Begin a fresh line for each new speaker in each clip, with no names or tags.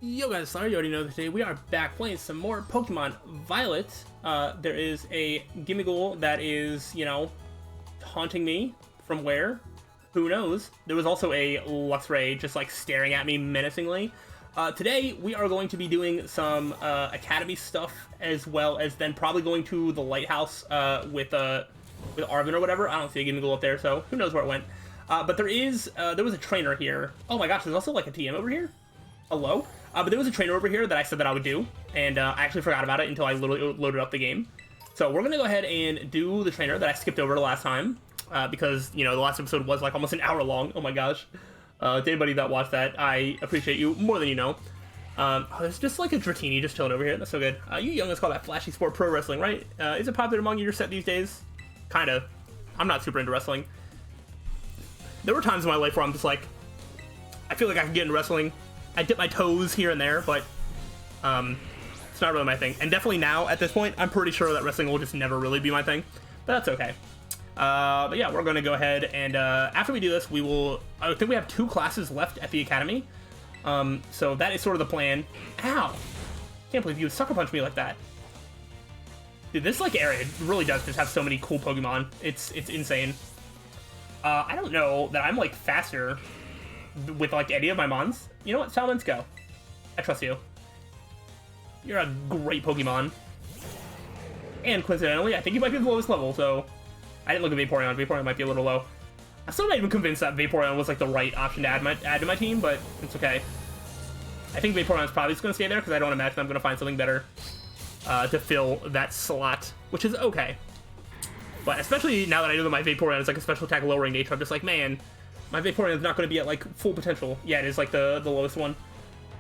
Yo guys, sorry you already know that today we are back playing some more Pokemon Violet. There is a Gimmighoul that is, haunting me from where? Who knows? There was also a Luxray just like staring at me menacingly. Today we are going to be doing some Academy stuff as well as then probably going to the Lighthouse with Arvin or whatever. I don't see a Gimmighoul up there, so who knows where it went. But there was a trainer here. Oh my gosh, there's also like a TM over here? Hello? But there was a trainer over here that I said that I would do, and I actually forgot about it until I literally loaded up the game. So we're going to go ahead and do the trainer that I skipped over the last time, because, the last episode was like almost an hour long. Oh my gosh. To anybody that watched that, I appreciate you more than you know. There's just like a Dratini just chilling over here. That's so good. You youngins call that flashy sport pro wrestling, right? Is it popular among your set these days? Kinda. I'm not super into wrestling. There were times in my life where I'm just like, I feel like I can get into wrestling. I dip my toes here and there, but it's not really my thing. And definitely now, at this point, I'm pretty sure that wrestling will just never really be my thing. But that's okay. But yeah, we're going to go ahead and after we do this, I think we have 2 classes left at the Academy. So that is sort of the plan. Ow! Can't believe you would sucker punch me like that. Dude, this like area really does just have so many cool Pokemon. It's insane. I don't know that I'm like faster with like any of my mons. You know what, Salamence, go. I trust you. You're a great Pokemon. And coincidentally, I think you might be the lowest level, so I didn't look at Vaporeon. Vaporeon might be a little low. I'm still not even convinced that Vaporeon was like the right option to add to my team, but it's okay. I think Vaporeon's probably just gonna stay there because I don't imagine I'm gonna find something better to fill that slot, which is okay. But especially now that I know that my Vaporeon is like a special attack lowering nature, I'm just like, man, my Vaporeon is not going to be at, like, full potential. Yeah, it is, like, the lowest one.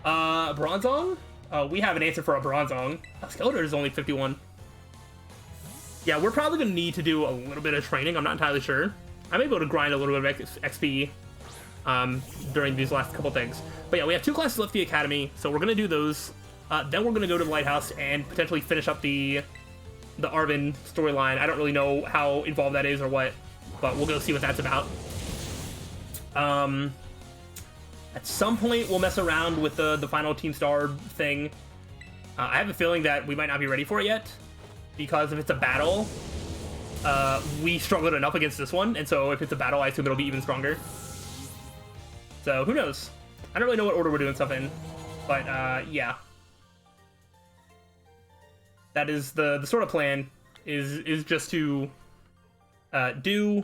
Bronzong? We have an answer for a Bronzong. Skeletor is only 51. Yeah, we're probably going to need to do a little bit of training. I'm not entirely sure. I may be able to grind a little bit of XP during these last couple things. But yeah, we have 2 classes left at the Academy, so we're going to do those. Then we're going to go to the Lighthouse and potentially finish up the Arvin storyline. I don't really know how involved that is or what, but we'll go see what that's about. At some point, we'll mess around with the final Team Star thing. I have a feeling that we might not be ready for it yet, because if it's a battle, we struggled enough against this one, and so if it's a battle, I assume it'll be even stronger. So, who knows? I don't really know what order we're doing stuff in, but, yeah. That is the sort of plan, is just to, do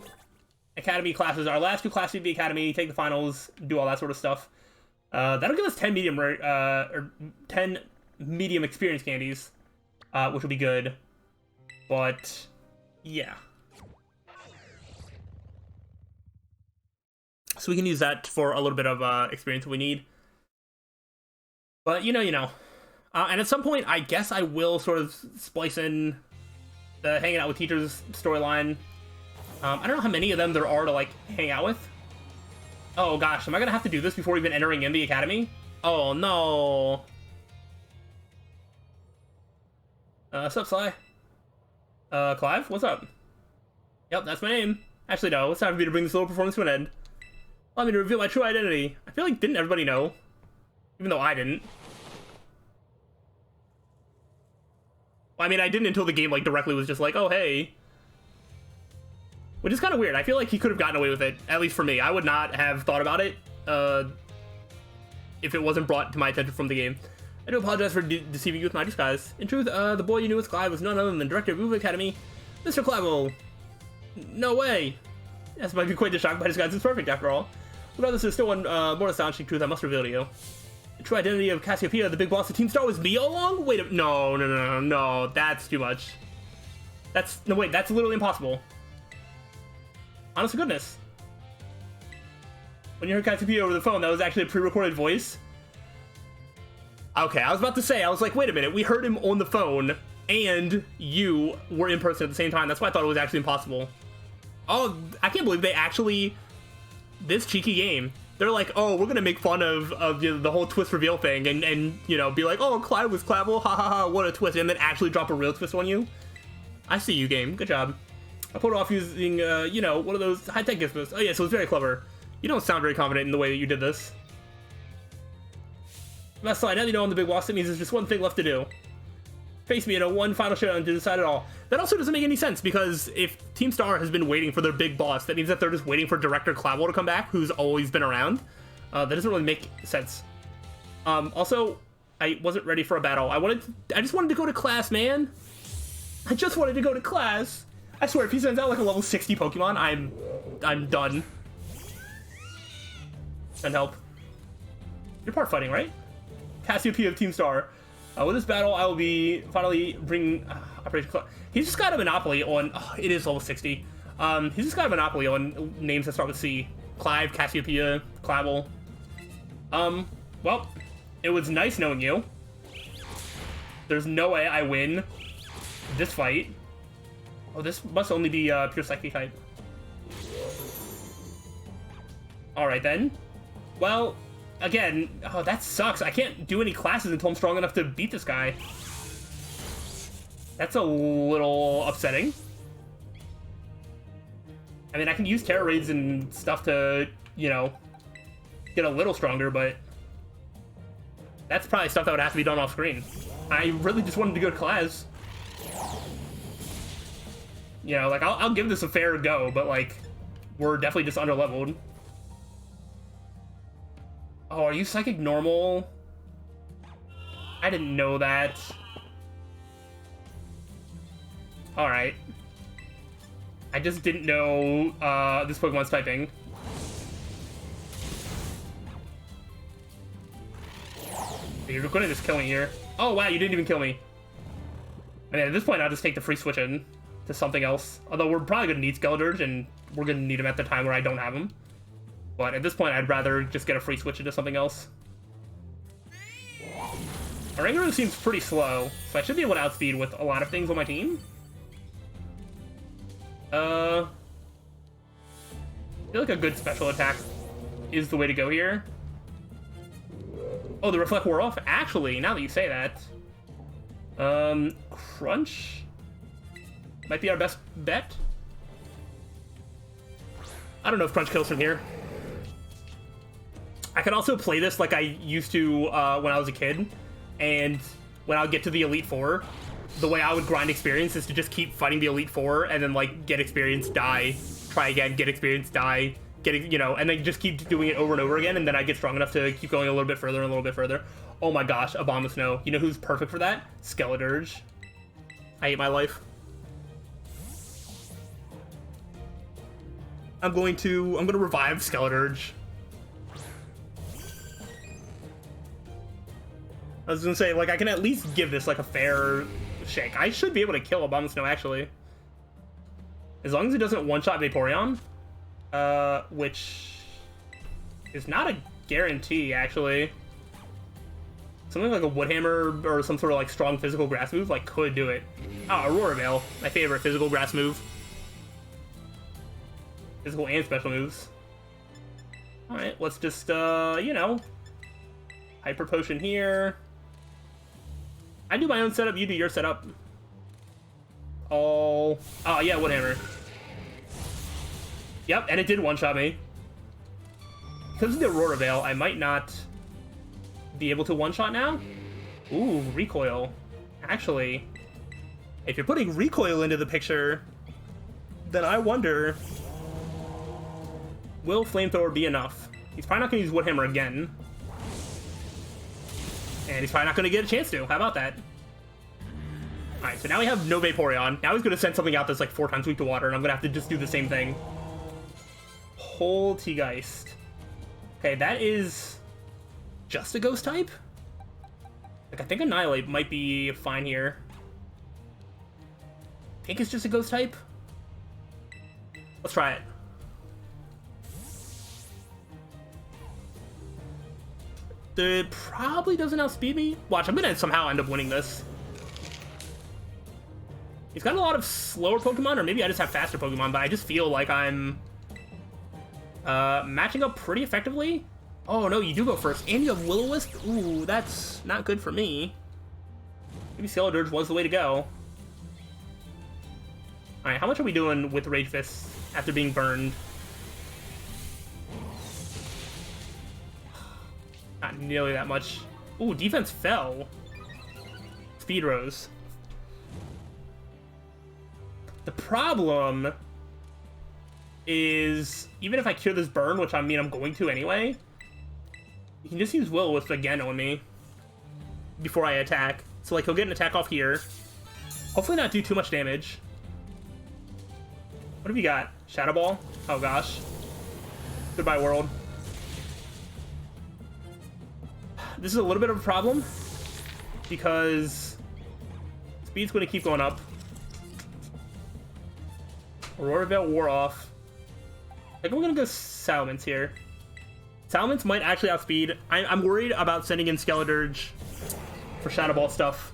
Academy classes, our last 2 classes of the Academy, take the finals, do all that sort of stuff. That'll give us 10 medium experience candies, which will be good. But yeah, so we can use that for a little bit of experience we need. But you know. And at some point, I guess I will sort of splice in the hanging out with teachers storyline. I don't know how many of them there are to, like, hang out with. Oh, gosh. Am I going to have to do this before even entering in the Academy? Oh, no. What's up, Sly? Clive? What's up? Yep, that's my name. Actually, no. It's time for me to bring this little performance to an end. Allow me to reveal my true identity. I feel like didn't everybody know? Even though I didn't. Well, I mean, I didn't until the game, like, directly was just like, oh, hey. Which is kind of weird. I feel like he could have gotten away with it, at least for me. I would not have thought about it if it wasn't brought to my attention from the game. I do apologize for deceiving you with my disguise. In truth, the boy you knew as Clive was none other than the director of Uva Academy, Mr. Clive. No way. Yes, might be quite the shock, but disguise is perfect, after all. Regardless, there's still one more astonishing truth I must reveal to you. The true identity of Cassiopeia, the big boss of Team Star, was me all along? Wait a... No, that's too much. That's literally impossible. Honest to goodness. When you heard Cassiopeia over the phone, that was actually a pre-recorded voice? Okay, I was about to say, I was like, wait a minute, we heard him on the phone, and you were in person at the same time. That's why I thought it was actually impossible. Oh, I can't believe they actually... This cheeky game. They're like, oh, we're gonna make fun of the whole twist reveal thing, and be like, oh, Clive was Clavel, ha ha ha, what a twist, and then actually drop a real twist on you. I see you, game. Good job. I pulled it off using, one of those high-tech gizmos. Oh yeah, so it's very clever. You don't sound very confident in the way that you did this. That's all. Now you know I'm the big boss. That means there's just one thing left to do. Face me in a one final showdown to decide it all. That also doesn't make any sense, because if Team Star has been waiting for their big boss, that means that they're just waiting for Director Clavel to come back, who's always been around. That doesn't really make sense. Also, I wasn't ready for a battle. I just wanted to go to class, man. I just wanted to go to class. I swear, if he sends out like a level 60 Pokemon, I'm done. Send help. You're part fighting, right? Cassiopeia of Team Star. With this battle, I will be finally bringing Operation Cloud. He's just got a monopoly on. Oh, it is level 60. He's just got a monopoly on names that start with C. Clive, Cassiopeia, Clavel. Well, it was nice knowing you. There's no way I win this fight. Oh, this must only be pure Psychic type. Alright then. Well, again, oh, that sucks. I can't do any classes until I'm strong enough to beat this guy. That's a little upsetting. I mean, I can use Terra Raids and stuff to, you know, get a little stronger, but that's probably stuff that would have to be done off screen. I really just wanted to go to class. You know, like, I'll give this a fair go, but, like, we're definitely just underleveled. Oh, are you Psychic Normal? I didn't know that. Alright. I just didn't know this Pokemon's typing. You're gonna just kill me here. Oh, wow, you didn't even kill me. I mean, at this point, I'll just take the free switch in to something else. Although we're probably gonna need Skeledirge, and we're gonna need him at the time where I don't have him. But at this point, I'd rather just get a free switch into something else. Oranguru seems pretty slow, so I should be able to outspeed with a lot of things on my team. I feel like a good special attack is the way to go here. Oh, the Reflect wore off? Actually, now that you say that, Crunch might be our best bet. I don't know if Crunch kills from here. I could also play this like I used to when I was a kid, and when I would get to the Elite Four, the way I would grind experience is to just keep fighting the Elite Four and then, like, get experience, die, try again, get experience, die, you know, and then just keep doing it over and over again, and then I get strong enough to keep going a little bit further and a little bit further. Oh my gosh, Abomasnow. You know who's perfect for that? Skeledirge. I hate my life. I'm gonna revive Skeledirge. I was gonna say, like, I can at least give this, like, a fair shake. I should be able to kill Abomasnow, actually. As long as it doesn't one-shot Vaporeon. Which is not a guarantee, actually. Something like a Woodhammer or some sort of, like, strong physical grass move, like, could do it. Oh, Aurora Veil. My favorite physical grass move. Physical and special moves. Alright, let's just, you know, Hyper Potion here. I do my own setup, you do your setup. Oh, yeah, Woodhammer. Yep, and it did one-shot me. Because of the Aurora Veil, I might not be able to one-shot now. Ooh, Recoil. Actually, if you're putting Recoil into the picture, then I wonder, will Flamethrower be enough? He's probably not going to use Woodhammer again. And he's probably not going to get a chance to. How about that? Alright, so now we have no Vaporeon. Now he's going to send something out that's like 4 times weak to water, and I'm going to have to just do the same thing. Poltegeist. Okay, that is just a ghost type? Like, I think Annihilate might be fine here. I think it's just a ghost type. Let's try it. It probably doesn't outspeed me. Watch, I'm gonna somehow end up winning this. He's got a lot of slower Pokemon, or maybe I just have faster Pokemon, but I just feel like I'm matching up pretty effectively. Oh no, you do go first, and you have Will-O-Wisp? Ooh, that's not good for me. Maybe Skeledirge was the way to go. Alright, how much are we doing with Rage Fist after being burned? Not nearly that much. Ooh, defense fell. Speed rose. The problem is, even if I cure this burn, which I mean I'm going to anyway, he can just use Will-O-Wisp again on me before I attack. So, like, he'll get an attack off here. Hopefully not do too much damage. What have you got? Shadow Ball? Oh, gosh. Goodbye, world. This is a little bit of a problem because speed's going to keep going up. Aurora Veil wore off. I think we're going to go Salamence here. Salamence might actually outspeed. I'm worried about sending in Skeledirge for Shadow Ball stuff.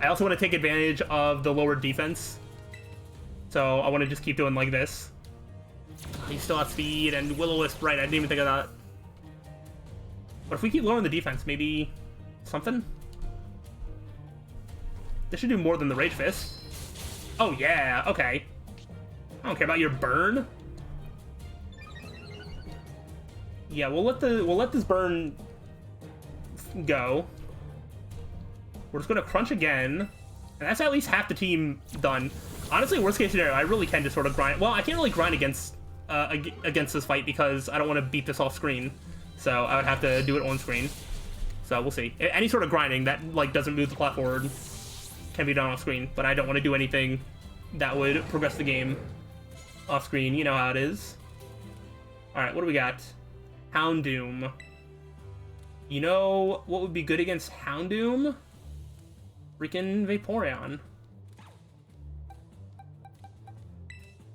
I also want to take advantage of the lower defense. So I want to just keep doing like this. You still outspeed and Will-O-Wisp, right, I didn't even think of that. But if we keep lowering the defense, maybe something? This should do more than the Rage Fist. Oh yeah, okay. I don't care about your burn. Yeah, we'll let this burn go. We're just gonna crunch again, and that's at least half the team done. Honestly, worst case scenario, I really can just sort of grind. Well, I can't really grind against this fight because I don't want to beat this off screen. So I would have to do it on screen. So we'll see. Any sort of grinding that like doesn't move the plot forward can be done off screen, but I don't want to do anything that would progress the game off screen. You know how it is. All right, what do we got? Houndoom. You know what would be good against Houndoom? Freaking Vaporeon.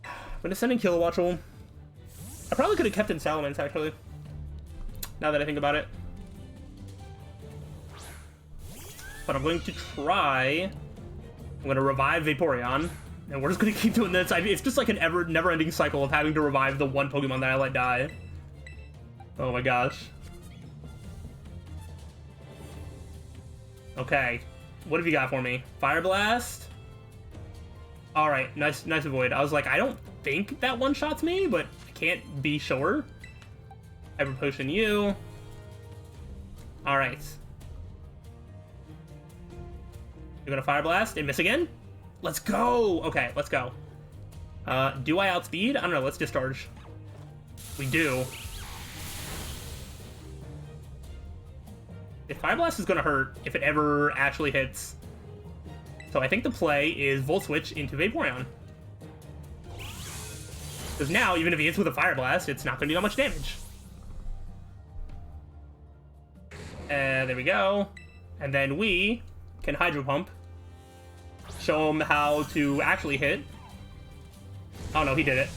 I'm gonna send in Kilowattrel. I probably could have kept in Salamence, actually. Now that I think about it. But I'm going to try. I'm going to revive Vaporeon. And we're just going to keep doing this. It's just like an never-ending cycle of having to revive the one Pokemon that I let die. Oh my gosh. Okay. What have you got for me? Fire Blast? Alright, nice avoid. I was like, I don't think that one-shots me, but I can't be sure. Hyper Potion you. Alright. You're gonna Fire Blast and miss again? Let's go! Okay, let's go. Do I outspeed? I don't know, let's discharge. We do. If Fire Blast is gonna hurt, if it ever actually hits. So I think the play is Volt Switch into Vaporeon. Because now, even if he hits with a Fire Blast, it's not gonna do that much damage. There we go. And then we can Hydro Pump. Show him how to actually hit. Oh no, he did it.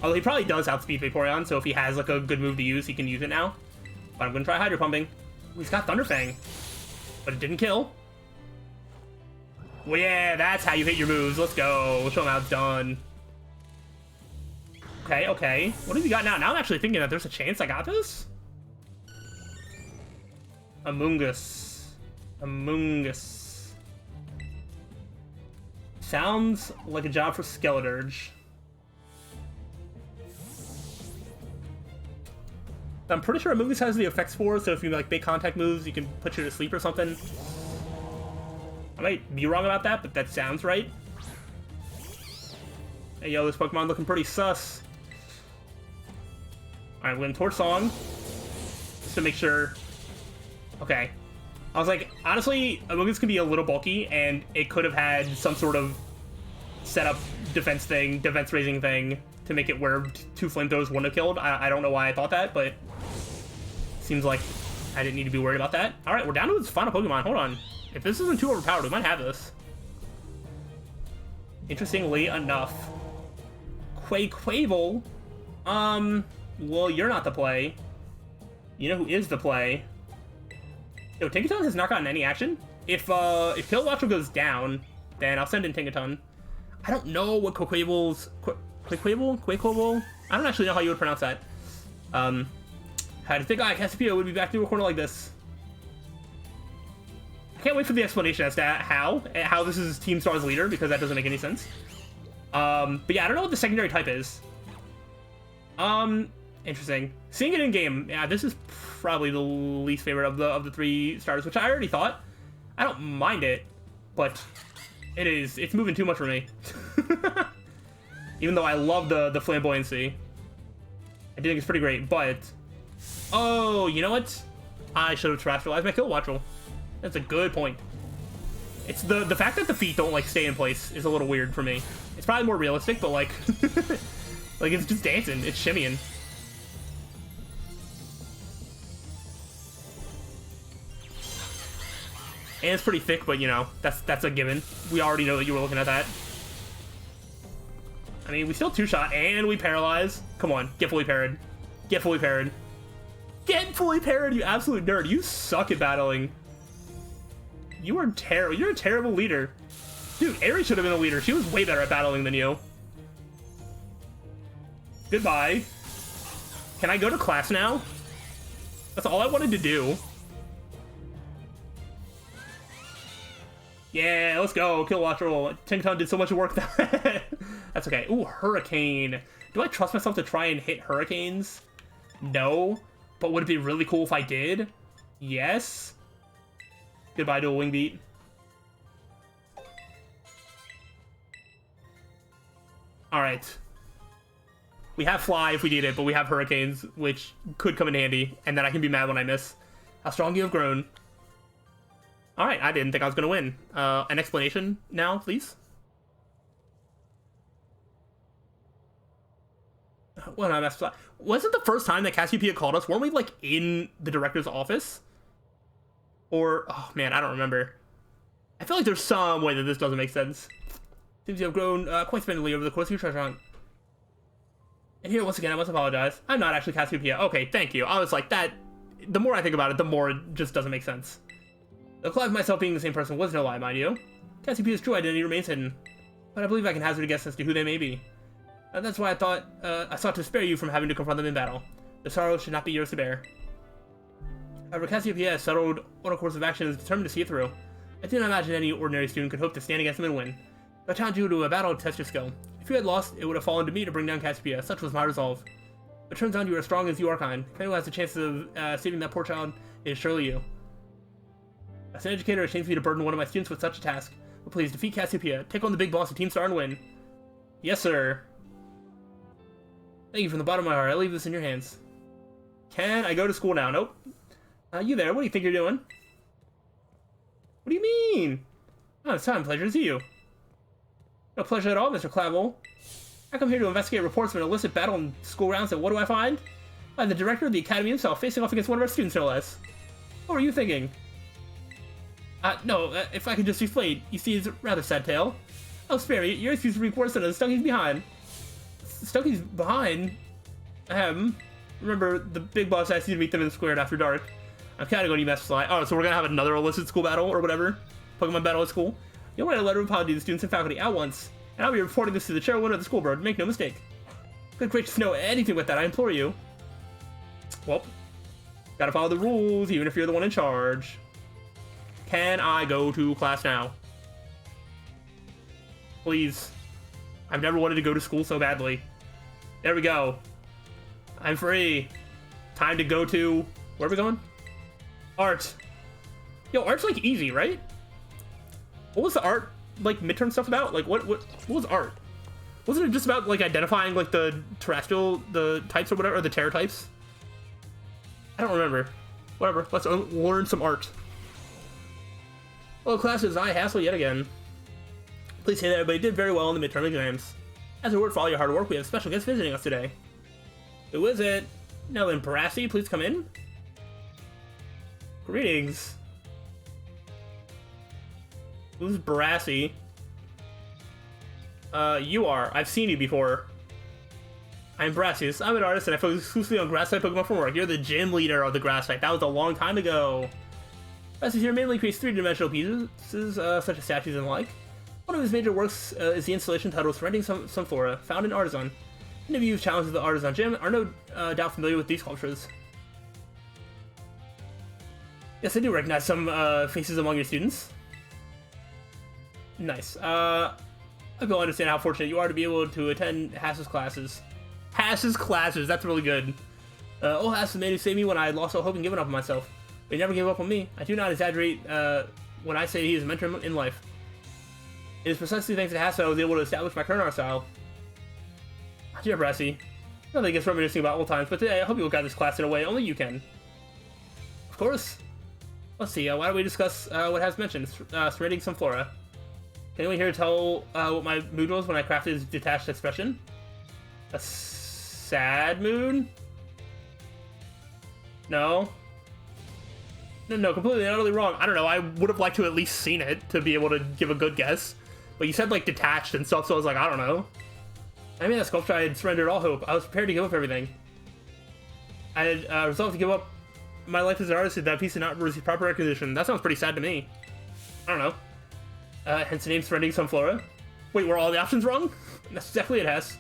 Although he probably does outspeed Vaporeon, so if he has like a good move to use, he can use it now. But I'm gonna try Hydro Pumping. He's got Thunder Fang. But it didn't kill. Well, yeah, that's how you hit your moves. Let's go. We'll show him how it's done. Okay, okay. What have you got now? Now I'm actually thinking that there's a chance I got this. Amoonguss. Amoonguss. Sounds like a job for Skeledirge. I'm pretty sure Amoonguss has the effects for, so if you like make contact moves, you can put you to sleep or something. I might be wrong about that, but that sounds right. Hey, yo, this Pokemon looking pretty sus. Alright, we're gonna Torch Song. Just to make sure. Okay. I was like, honestly, Amoonguss can be a little bulky, and it could have had some sort of setup defense thing, defense raising thing, to make it where two flamethrowers wouldn't have killed. I don't know why I thought that, but seems like I didn't need to be worried about that. Alright, we're down to its final Pokemon. Hold on. If this isn't too overpowered, we might have this. Interestingly enough. Quaquaval. Well, you're not the play. You know who is the play? Yo, Tinkaton has not gotten any action. If Kilowattrel goes down, then I'll send in Tinkaton. I don't know what Quaquaval's... Quaquaval? I don't actually know how you would pronounce that. I had to think Cassiopeia would be back to a corner like this. I can't wait for the explanation as to how this is Team Star's leader, because that doesn't make any sense. But yeah, I don't know what the secondary type is. Interesting. Seeing it in game, yeah, this is probably the least favorite of the 3 stars, which I already thought. I don't mind it, but it's moving too much for me. Even though I love the flamboyancy. I think it's pretty great, but... Oh, you know what? I should have terrestrialized my kill watch roll. That's a good point. It's the fact that the feet don't, like, stay in place is a little weird for me. It's probably more realistic, but, like... like, it's just dancing. It's shimmying. And it's pretty thick, but, you know, that's a given. We already know that you were looking at that. I mean, we still 2-shot, and we paralyze. Come on, get fully parried. Get fully parried. Get fully parried, you absolute nerd. You suck at battling. You are terrible. You're a terrible leader. Dude, Aerie should have been a leader. She was way better at battling than you. Goodbye. Can I go to class now? That's all I wanted to do. Yeah, let's go. Kill watch roll. Tinkaton did so much work that... That's okay. Ooh, Hurricane. Do I trust myself to try and hit Hurricanes? No. But would it be really cool if I did? Yes. Goodbye to a wing beat. Alright. We have Fly if we need it, but we have Hurricanes, which could come in handy. And then I can be mad when I miss. How strong you have grown. Alright, I didn't think I was going to win. An explanation now, please? Well, no, that's... Was it the first time that Cassiopeia called us? Weren't we, like, in the director's office? Or... Oh, man, I don't remember. I feel like there's some way that this doesn't make sense. Seems you have grown quite splendidly over the course of your treasure hunt. And here, once again, I must apologize. I'm not actually Cassiopeia. Okay, thank you. I was like, that... The more I think about it, the more it just doesn't make sense. The Clive myself being the same person was no lie, mind you. Cassiopeia's true identity remains hidden. But I believe I can hazard a guess as to who they may be. That's why I sought to spare you from having to confront them in battle. The sorrow should not be yours to bear. However, Cassiopeia has settled on a course of action and is determined to see it through. I do not imagine any ordinary student could hope to stand against them and win. But I challenge you to a battle to test your skill. If you had lost, it would have fallen to me to bring down Cassiopeia. Such was my resolve. But it turns out you are as strong as you are kind. If anyone has the chance of saving that poor child, it is surely you. As an educator, it shames me to burden one of my students with such a task. But please, defeat Cassiopeia. Take on the big boss of Team Star and win. Yes, sir. Thank you from the bottom of my heart. I leave this in your hands. Can I go to school now? Nope. You there? What do you think you're doing? What do you mean? Oh, it's time. Pleasure to see you. No pleasure at all, Mr. Clavel. I come here to investigate reports of an illicit battle in school grounds, and what do I find? I'm the director of the academy himself, facing off against one of our students, no less. What were you thinking? No, if I could just explain. You see, it's a rather sad tale. Oh, spare me. Your excuse will be worse than a Stunky's behind. Stunky's behind? Remember, the big boss asked you to meet them in the square after dark. I'm kind of going to mess with Sly. Oh, so we're going to have another illicit school battle, or whatever? Pokemon battle at school? You'll write a letter of apology to the students and faculty at once. And I'll be reporting this to the chairwoman of the school board. Make no mistake. Good gracious, know anything with that, I implore you. Well, gotta follow the rules, even if you're the one in charge. Can I go to class now? Please. I've never wanted to go to school so badly. There we go. I'm free. Time to go to... Where are we going? Art. Yo, art's like easy, right? What was the art, like, midterm stuff about? Like, what was art? Wasn't it just about, like, identifying, like, the terrestrial, the types or whatever, or the terror types? I don't remember. Whatever, let's learn some art. Well, classes, I hassle yet again. Please say that everybody did very well in the midterm exams. As a reward for all your hard work, we have a special guest visiting us today. Who is it? Nellen Brassy, please come in. Greetings. Who's Brassy? You are. I've seen you before. I'm Brassius. I'm an artist and I focus exclusively on grass type Pokemon from work. You're the gym leader of the grass type. That was a long time ago. Brassius here mainly creates three-dimensional pieces, such as statues and the like. One of his major works is the installation titled Surrendering Some Flora, found in Artisan. Any of you who've challenged the Artisan Gym are no doubt familiar with these sculptures. Yes, I do recognize some faces among your students. Nice. I don't understand how fortunate you are to be able to attend Hass's classes. Hass's classes, that's really good. All has the man who saved me when I had lost all hope and given up on myself. But he never gave up on me. I do not exaggerate when I say he is a mentor in life. It is precisely thanks to Hass that I was able to establish my current art style. Dear Brassy, nothing gets reminiscing about old times, but today I hope you will guide this class in a way only you can. Of course. Let's see, why don't we discuss what has mentioned, surrendering some flora. Can anyone here tell what my mood was when I crafted his detached expression? A sad mood? No. No, completely and utterly wrong. I don't know, I would have liked to at least seen it to be able to give a good guess. But you said, like, detached and stuff, so I was like, I don't know. I made that sculpture, I had surrendered all hope. I was prepared to give up everything. I had resolved to give up my life as an artist if that piece did not receive proper recognition. That sounds pretty sad to me. I don't know. Hence the name Surrendering Some Flora. Wait, were all the options wrong? That's exactly it has.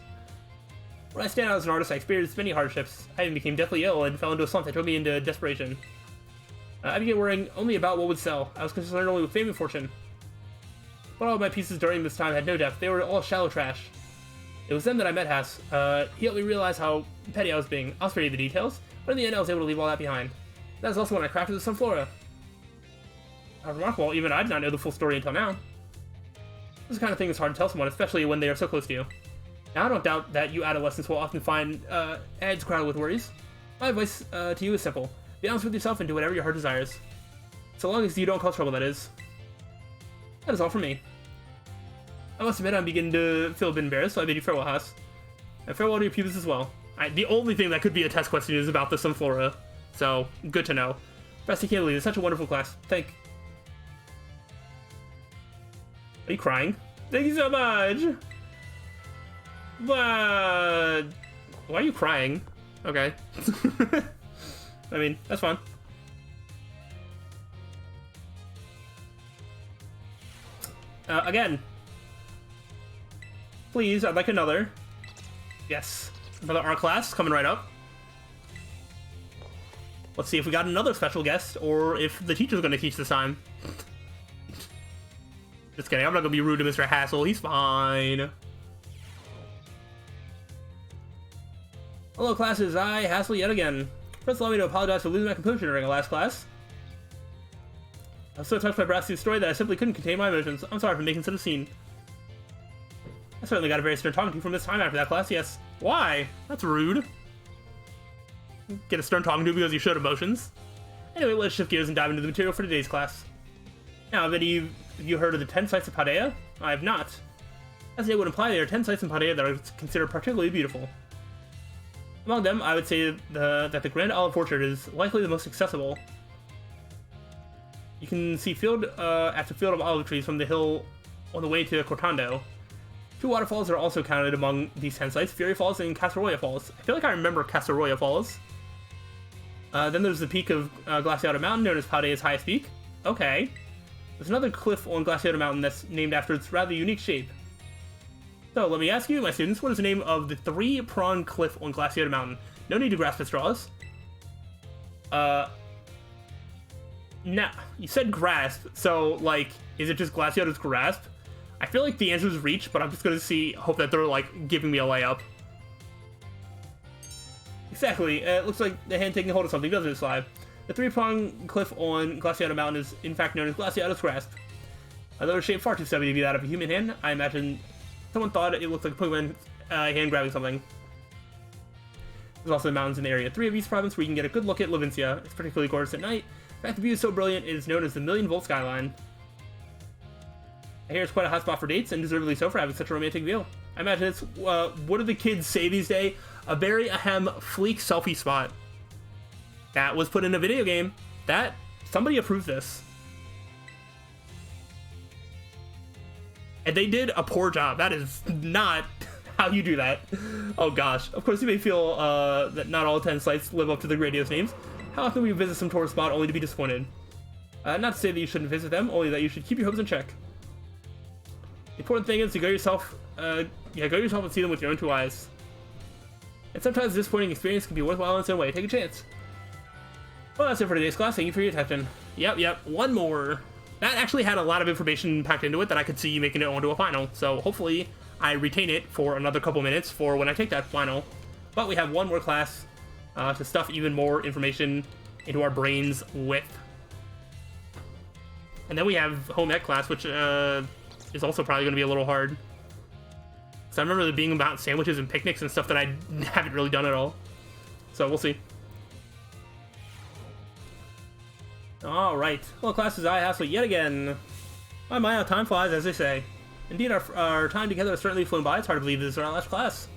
When I stand out as an artist, I experienced many hardships. I even became deathly ill and fell into a slump that drove me into desperation. I began worrying only about what would sell. I was concerned only with fame and fortune. But all of my pieces during this time had no depth. They were all shallow trash. It was then that I met Hass. He helped me realize how petty I was being. I'll spare you the details, but in the end I was able to leave all that behind. That is also when I crafted the Sunflora. Remarkable, even I did not know the full story until now. This kind of thing is hard to tell someone, especially when they are so close to you. Now I don't doubt that you adolescents will often find heads crowded with worries. My advice to you is simple. Be honest with yourself and do whatever your heart desires. So long as you don't cause trouble, that is. That is all from me. I must admit I'm beginning to feel a bit embarrassed, so I bid you farewell, Hass. And farewell to your pupils as well. The only thing that could be a test question is about the Sunflora, so good to know. Brassy can't believe it's such a wonderful class. Are you crying? Thank you so much! But why are you crying? Okay. I mean, that's fine. Again. Please, I'd like another. Yes. Another art class coming right up. Let's see if we got another special guest, or if the teacher's gonna teach this time. Just kidding, I'm not gonna be rude to Mr. Hassel, he's fine. Hello classes, I, Hassel yet again. First allow me to apologize for losing my composure during the last class. I was so touched by Brassy's story that I simply couldn't contain my emotions. I'm sorry for making such a scene. I certainly got a very stern talking to from this time after that class, yes. Why? That's rude. Get a stern talking to because you showed emotions. Anyway, let's shift gears and dive into the material for today's class. Now, have any of you heard of the 10 sites of Paldea? I have not. As they would imply, there are 10 sites in Paldea that are considered particularly beautiful. Among them, I would say that the Grand Olive Orchard is likely the most accessible. You can see field after field of olive trees from the hill on the way to Cortando. 2 waterfalls are also counted among these 10 sites, Fury Falls and Casaroya Falls. I feel like I remember Casaroya Falls. Then there's the peak of Glaciata Mountain, known as Paldea's highest peak. Okay. There's another cliff on Glaciata Mountain that's named after its rather unique shape. So, let me ask you, my students, what is the name of the 3-pronged cliff on Glaciata Mountain? No need to grasp at straws. Nah, you said grasp, so, like, is it just Glaciata's grasp? I feel like the answer is reach, but I'm just gonna hope that they're, like, giving me a layup. Exactly, it looks like the hand taking hold of something, doesn't it, Sly? The 3-pronged cliff on Glaciata Mountain is, in fact, known as Glaciata's grasp. Although it's shaped far too stubby to be that of a human hand, I imagine someone thought it looked like a Pokemon hand grabbing something. There's also the mountains in the area 3 of East Province where you can get a good look at Levincia. It's particularly gorgeous at night. In fact, the view is so brilliant it is known as the Million-Volt Skyline. I hear it's quite a hot spot for dates, and deservedly so for having such a romantic view. I imagine it's, what do the kids say these days? A very fleek selfie spot. That was put in a video game. Somebody approved this. And they did a poor job. That is not how you do that. Oh gosh. Of course, you may feel that not all 10 sites live up to the grandiose names. How often will you visit some tourist spot only to be disappointed? Not to say that you shouldn't visit them, only that you should keep your hopes in check. The important thing is to go yourself and see them with your own 2 eyes. And sometimes a disappointing experience can be worthwhile in its own way. Take a chance. Well, that's it for today's class. Thank you for your attention. Yep, one more. That actually had a lot of information packed into it that I could see making it onto a final. So hopefully I retain it for another couple minutes for when I take that final. But we have one more class to stuff even more information into our brains with. And then we have home ec class, which is also probably going to be a little hard. So I remember there being about sandwiches and picnics and stuff that I haven't really done at all. So we'll see. Alright. Well, classes I hassle yet again. My, how time flies, as they say. Indeed, our time together has certainly flown by. It's hard to believe this is our last class.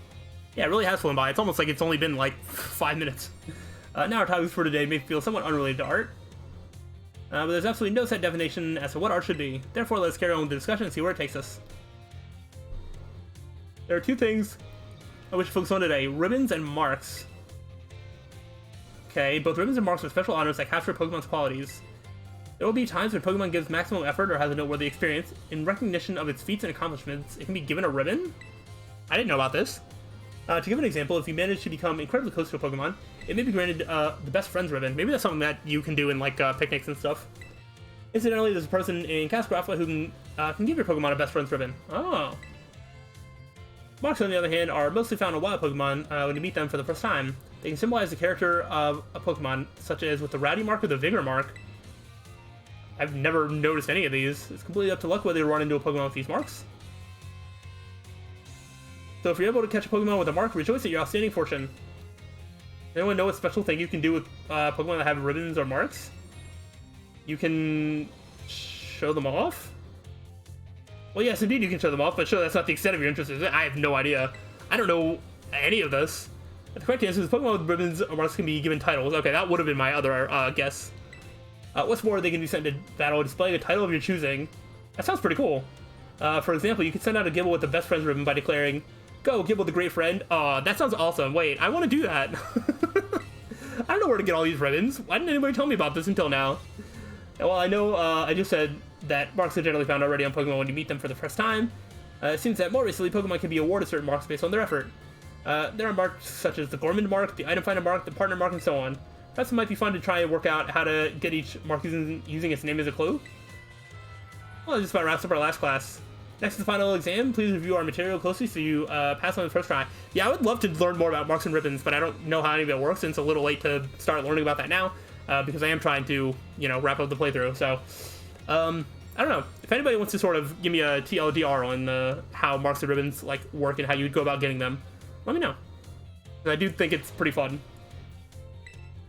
Yeah, it really has flown by. It's almost like it's only been like 5 minutes. Now our topics for today may feel somewhat unrelated to art. But there's absolutely no set definition as to what art should be. Therefore, let's carry on with the discussion and see where it takes us. There are two things I wish to focus on today. Ribbons and marks. Okay, both ribbons and marks are special honors that capture Pokemon's qualities. There will be times when Pokemon gives maximum effort or has a noteworthy experience. In recognition of its feats and accomplishments, it can be given a ribbon? I didn't know about this. To give an example, if you manage to become incredibly close to a Pokemon, it may be granted the Best Friends ribbon. Maybe that's something that you can do in like picnics and stuff. Incidentally, there's a person in Cascarafla who can give your Pokemon a Best Friends ribbon. Oh. Marks, on the other hand, are mostly found in wild Pokemon when you meet them for the first time. They can symbolize the character of a Pokemon, such as with the Rowdy mark or the Vigor mark. I've never noticed any of these. It's completely up to luck whether you run into a Pokemon with these marks. So if you're able to catch a Pokemon with a mark, rejoice at your outstanding fortune. Anyone know what special thing you can do with Pokemon that have ribbons or marks? You can show them off? Well, yes, indeed you can show them off, but sure, that's not the extent of your interest, is it? I have no idea. I don't know any of this. But the correct answer is Pokemon with ribbons or marks can be given titles. Okay, that would have been my other guess. What's more, they can be sent to battle displaying a title of your choosing. That sounds pretty cool. For example, you can send out a Gibble with the Best Friends ribbon by declaring, "Go, Gibble the Great Friend." Aw, that sounds awesome. Wait, I want to do that. I don't know where to get all these ribbons. Why didn't anybody tell me about this until now? Well, I know I just said that marks are generally found already on Pokemon when you meet them for the first time. It seems that more recently, Pokemon can be awarded certain marks based on their effort. There are marks such as the Gorman mark, the Item Finder mark, the Partner mark, and so on. Perhaps it might be fun to try and work out how to get each mark using its name as a clue. Well, that just about wraps up our last class. Next is the final exam. Please review our material closely so you pass on the first try. Yeah, I would love to learn more about marks and ribbons, but I don't know how any of it works, and it's a little late to start learning about that now, because I am trying to, wrap up the playthrough. So, I don't know. If anybody wants to sort of give me a TLDR on how marks and ribbons work and how you would go about getting them, let me know. I do think it's pretty fun.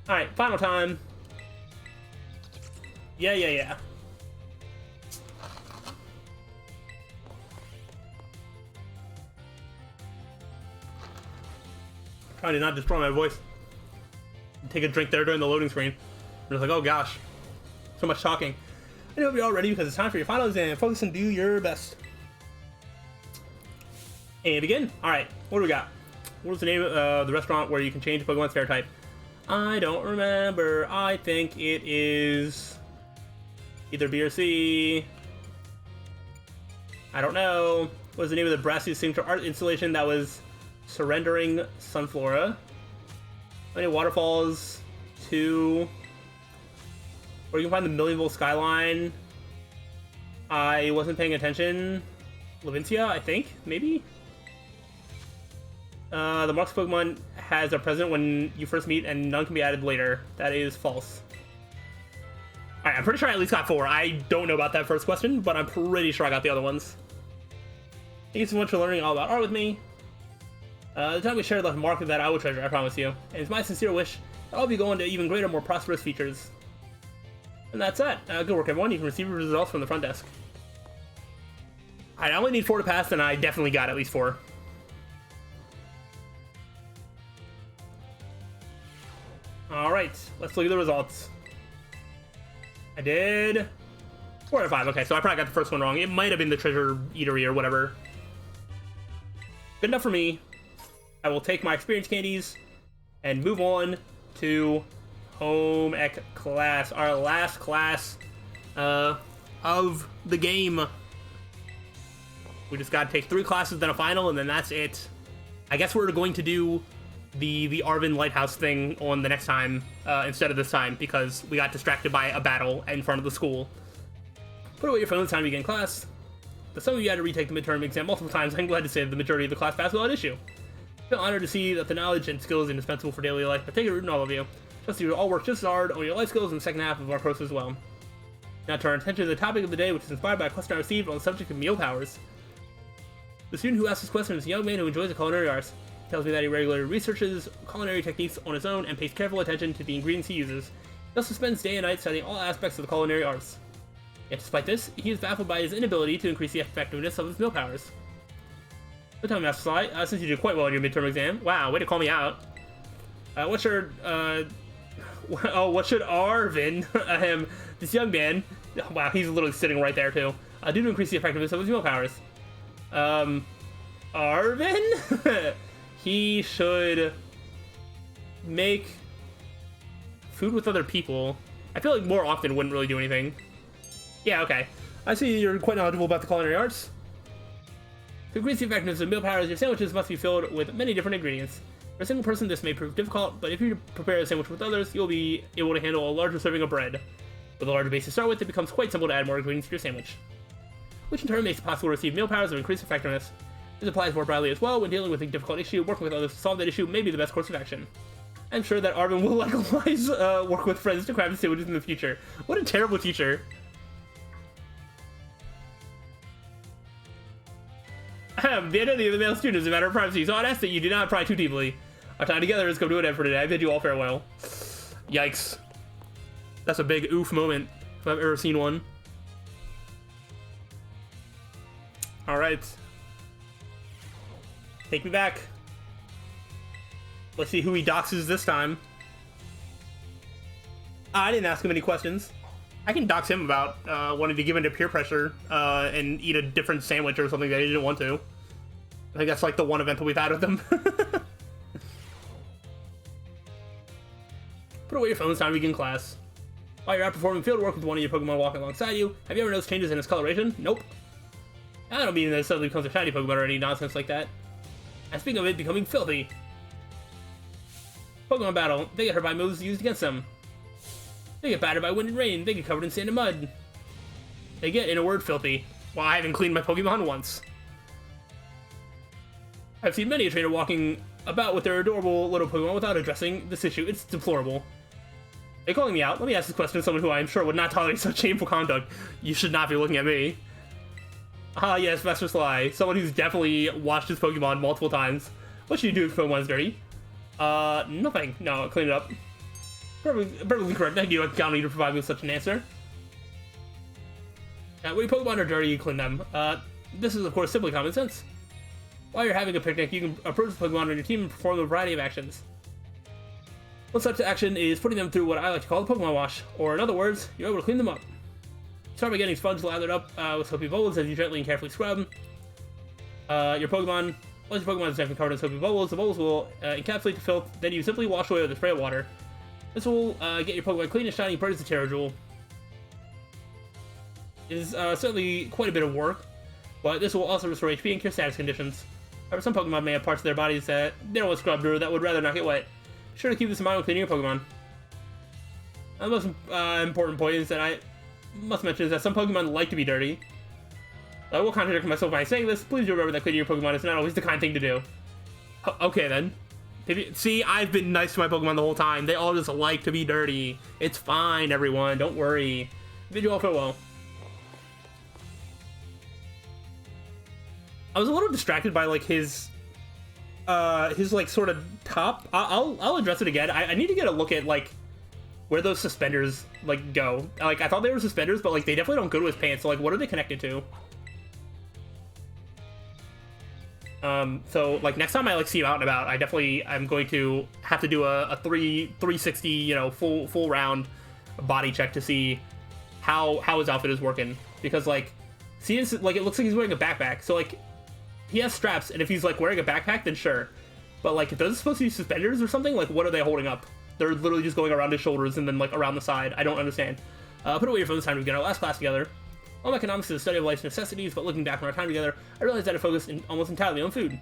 Alright, final time. Yeah. Trying to not destroy my voice. Take a drink there during the loading screen. I'm just like, oh gosh. So much talking. I hope you're all ready because it's time for your final exam. Focus and do your best. And begin. Alright, what do we got? What was the name of the restaurant where you can change Pokemon's fare type? I don't remember. I think it is either B or C. I don't know. What was the name of the brassy signature art installation that was surrendering Sunflora? How many waterfalls? 2. Where you can find the Millionville skyline. I wasn't paying attention. Levincia, I think, maybe. The Marks Pokemon has a present when you first meet, and none can be added later. That is false. Alright, I'm pretty sure I at least got 4. I don't know about that first question, but I'm pretty sure I got the other ones. Thank you so much for learning all about art with me. The time we shared left a mark that I will treasure, I promise you. And it's my sincere wish that I'll be going to even greater, more prosperous futures. And that's it. Good work, everyone. You can receive your results from the front desk. Alright, I only need 4 to pass, and I definitely got at least 4. Alright, let's look at the results. I did 4 out of 5. Okay, so I probably got the first one wrong. It might have been the treasure eatery or whatever. Good enough for me. I will take my experience candies and move on to home ec class, our last class of the game. We just gotta take 3 classes, then a final, and then that's it. I guess we're going to do the Arvin Lighthouse thing on the next time instead of this time, because we got distracted by a battle in front of the school. Put away your phone, it's time to begin class. But some of you had to retake the midterm exam multiple times. I'm glad to say that the majority of the class passed without issue. I feel honored to see that the knowledge and skills indispensable for daily life are taking root in all of you. Trust you will all work just as hard on your life skills in the second half of our course as well. Now turn our attention to the topic of the day, which is inspired by a question I received on the subject of meal powers. The student who asked this question is a young man who enjoys the culinary arts. He tells me that he regularly researches culinary techniques on his own and pays careful attention to the ingredients he uses. He also spends day and night studying all aspects of the culinary arts. Yet despite this, he is baffled by his inability to increase the effectiveness of his meal powers. So tell me, Master Sly, since you did quite well in your midterm exam, wow, way to call me out. What should Arvin, this young man, wow, he's literally sitting right there too, do to increase the effectiveness of his meal powers? Arvin? He should make food with other people. I feel like more often wouldn't really do anything. Yeah, okay. I see you're quite knowledgeable about the culinary arts. To increase the effectiveness of meal powers, your sandwiches must be filled with many different ingredients. For a single person, this may prove difficult, but if you prepare a sandwich with others, you'll be able to handle a larger serving of bread. With a larger base to start with, it becomes quite simple to add more ingredients to your sandwich, which in turn makes it possible to receive meal powers of increased effectiveness. This applies more broadly as well when dealing with a difficult issue. Working with others to solve that issue may be the best course of action. I'm sure that Arvin will likewise work with friends to craft sandwiches in the future. What a terrible teacher. The identity of the male student is a matter of privacy, so I'd ask that you do not pry too deeply. Our time together has come to an end for today. I bid you all farewell. Yikes. That's a big oof moment, if I've ever seen one. Alright. Take me back. Let's see who he doxes this time. I didn't ask him any questions. I can dox him about wanting to give in to peer pressure and eat a different sandwich or something that he didn't want to. I think that's like the one event that we've had with him. Put away your phone, it's time to begin class. While you're out performing field work with one of your Pokemon walking alongside you, have you ever noticed changes in its coloration? Nope. I don't mean that it suddenly becomes a shiny Pokemon or any nonsense like that. And speaking of it becoming filthy. Pokemon battle, they get hurt by moves used against them. They get battered by wind and rain, they get covered in sand and mud. They get, in a word, filthy. Well, I haven't cleaned my Pokemon once. I've seen many a trainer walking about with their adorable little Pokemon without addressing this issue. It's deplorable. Are you calling me out? Let me ask this question to someone who I am sure would not tolerate such shameful conduct. You should not be looking at me. Ah, yes, Master Sly. Someone who's definitely watched his Pokemon multiple times. What should you do if Pokemon's dirty? Nothing. No, I'll clean it up. Perfectly correct. Thank you, I need to provide me with such an answer. When your Pokemon are dirty, you clean them. This is, of course, simply common sense. While you're having a picnic, you can approach the Pokemon on your team and perform a variety of actions. One such action is putting them through what I like to call the Pokemon wash, or in other words, you're able to clean them up. Start by getting sponge lathered up with soapy bubbles as you gently and carefully scrub. Once your Pokemon is definitely covered in soapy bubbles, the bubbles will encapsulate the filth, then you simply wash away with a spray of water. This will get your Pokemon clean and shiny, bright as a Terra It is certainly quite a bit of work, but this will also restore HP and cure status conditions. However, some Pokemon may have parts of their bodies that they don't want scrubbed or that would rather not get wet. Be sure to keep this in mind when cleaning your Pokemon. The most important point is that I must mention is that some Pokemon like to be dirty. I will contradict myself by saying this. Please remember that cleaning your Pokemon is not always the kind thing to do. Okay then. See, I've been nice to my Pokemon the whole time. They all just like to be dirty. It's fine, everyone. Don't worry. Bid you all farewell. I was a little distracted by like his like sort of top. I'll address it again. I need to get a look at like where those suspenders like go. Like I thought they were suspenders, but like they definitely don't go to his pants. So like what are they connected to? So like next time I like see him out and about, I'm going to have to do a 360, you know, full round body check to see how his outfit is working, because like see this, like it looks like he's wearing a backpack, so like he has straps, and if he's like wearing a backpack then sure, but like if those are supposed to be suspenders or something, like what are they holding up? They're literally just going around his shoulders and then like around the side. I don't understand. Put away your phone, this time to begin our last class together. Home economics is the study of life's necessities, but looking back on our time together, I realized that I focused almost entirely on food.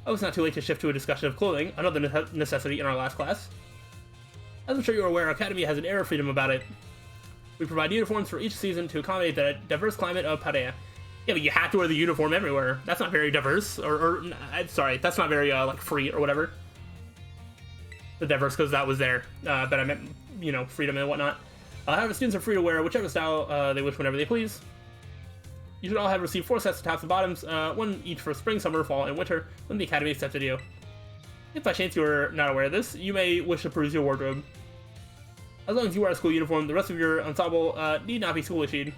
I was not too late to shift to a discussion of clothing, another necessity in our last class. As I'm sure you're aware, our academy has an air of freedom about it. We provide uniforms for each season to accommodate the diverse climate of Parea. Yeah, but you have to wear the uniform everywhere. That's not very diverse, or sorry, that's not very, like, free or whatever. The diverse, because that was there, but I meant, you know, freedom and whatnot. However, students are free to wear whichever style they wish whenever they please. You should all have received 4 sets of tops and bottoms, one each for spring, summer, fall, and winter, when the Academy accepted you. If by chance you are not aware of this, you may wish to peruse your wardrobe. As long as you wear a school uniform, the rest of your ensemble need not be school issued.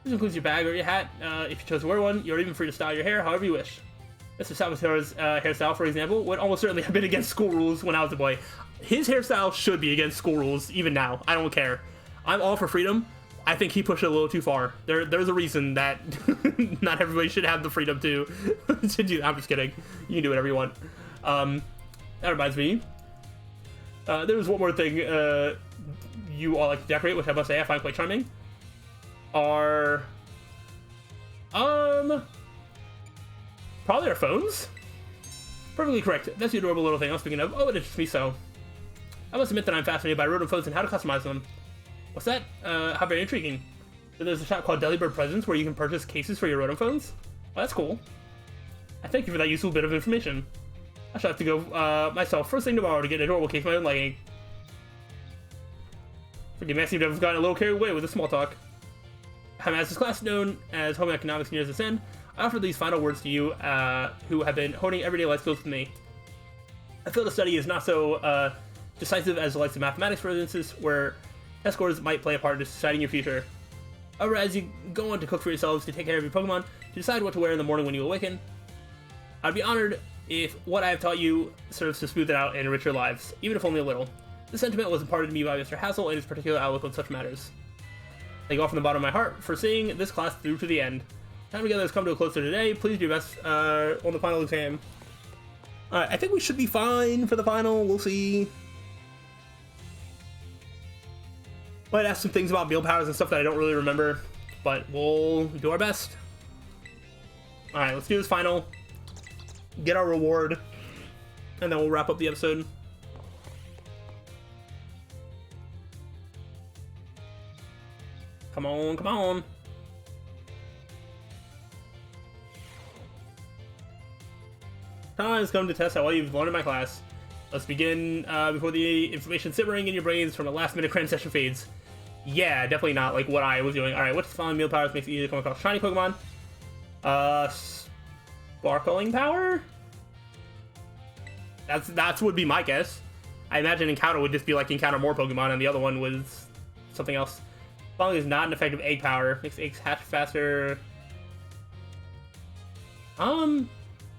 This includes your bag or your hat. If you chose to wear one, you're even free to style your hair however you wish. Mr. Salvatore's hairstyle, for example, would almost certainly have been against school rules when I was a boy. His hairstyle should be against school rules, even now. I don't care. I'm all for freedom. I think he pushed it a little too far. There's a reason that not everybody should have the freedom to do. I'm just kidding. You can do whatever you want. That reminds me. There was one more thing you all like to decorate, which I must say I find quite charming. Are probably our phones. Perfectly correct. That's the adorable little thing I was thinking of. Oh, it interests me so. I must admit that I'm fascinated by rodent phones and how to customize them. What's that? How very intriguing. So there's a shop called Delibird Presents where you can purchase cases for your rodent phones. Oh, that's cool. I thank you for that useful bit of information. I shall have to go myself first thing tomorrow to get an adorable case of my own liking. Forgive me, I seem to have gotten a little carried away with the small talk. As this class known as Home Economics nears its end, I offer these final words to you who have been honing everyday life skills with me. I feel the study is not so decisive as the likes of mathematics, for instance, where test scores might play a part in deciding your future. However, as you go on to cook for yourselves, to take care of your Pokemon, to decide what to wear in the morning when you awaken, I'd be honored if what I have taught you serves to smooth it out and enrich your lives, even if only a little. This sentiment was imparted to me by Mr. Hassel and his particular outlook on such matters. Thank you all from the bottom of my heart for seeing this class through to the end. Time together has come to a close today. Please do your best on the final exam. Alright, I think we should be fine for the final. We'll see. Might ask some things about meal powers and stuff that I don't really remember, but we'll do our best. Alright, let's do this final. Get our reward, and then we'll wrap up the episode. Come on, come on. Time has come to test how well you've learned in my class. Let's begin before the information simmering in your brains from a last-minute cram session fades. Yeah, definitely not like what I was doing. Alright, what's the following meal powers makes it easy to come across shiny Pokemon? Sparkling power? That's would be my guess. I imagine Encounter would just be like encounter more Pokemon, and the other one was something else. Following is not an effective egg power. Makes eggs hatch faster.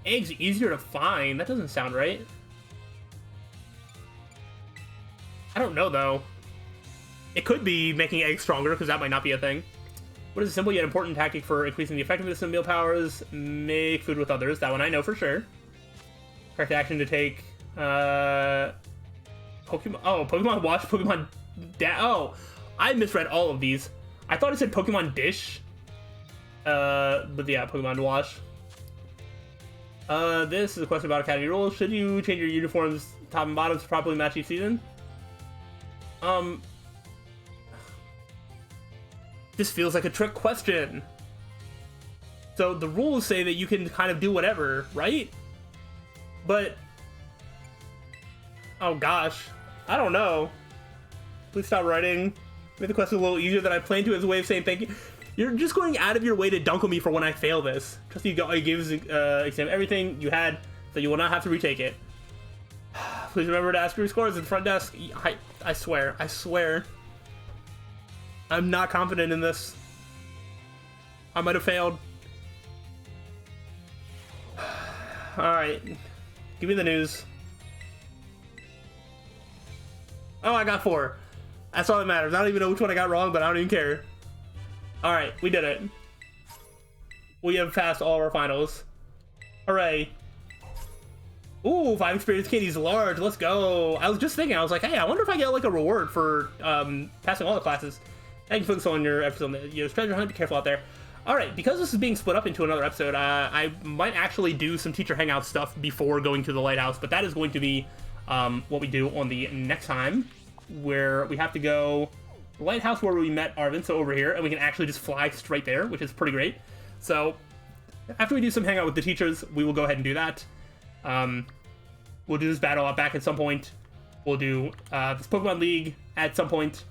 Eggs easier to find. That doesn't sound right. I don't know though. It could be making eggs stronger, because that might not be a thing. What is a simple yet important tactic for increasing the effectiveness of meal powers? Make food with others. That one I know for sure. Correct action to take. Pokemon. Oh, Pokemon Watch, Pokemon. Oh, I misread all of these. I thought it said Pokemon Dish. But yeah, Pokemon Wash. This is a question about Academy rules. Should you change your uniforms, top and bottoms, to properly match each season? This feels like a trick question. So the rules say that you can kind of do whatever, right? But oh gosh, I don't know. Please stop writing. Make the question a little easier than I planned to as a way of saying thank you. You're just going out of your way to dunk on me for when I fail this. Trust you gives exam everything you had, so you will not have to retake it. Please remember to ask your scores at the front desk. I swear. I'm not confident in this. I might have failed. Alright. Give me the news. Oh, I got 4. That's all that matters. I don't even know which one I got wrong, but I don't even care. Alright, we did it. We have passed all of our finals. Hooray. Ooh, 5 experience candies large. Let's go. I was just thinking, I was like, hey, I wonder if I get like a reward for passing all the classes. Thank you for focusing on your episode on the treasure hunt. Be careful out there. Alright, because this is being split up into another episode, I might actually do some teacher hangout stuff before going to the lighthouse, but that is going to be what we do on the next time, where we have to go the lighthouse where we met Arvin, so over here, and we can actually just fly straight there, which is pretty great. So after we do some hangout with the teachers, we will go ahead and do that. We'll do this battle back at some point. We'll do this Pokemon League at some point.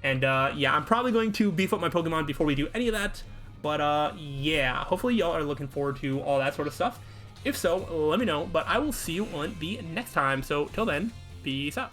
And yeah, I'm probably going to beef up my Pokemon before we do any of that. But yeah, hopefully y'all are looking forward to all that sort of stuff. If so, let me know. But I will see you on the next time. So till then, peace out.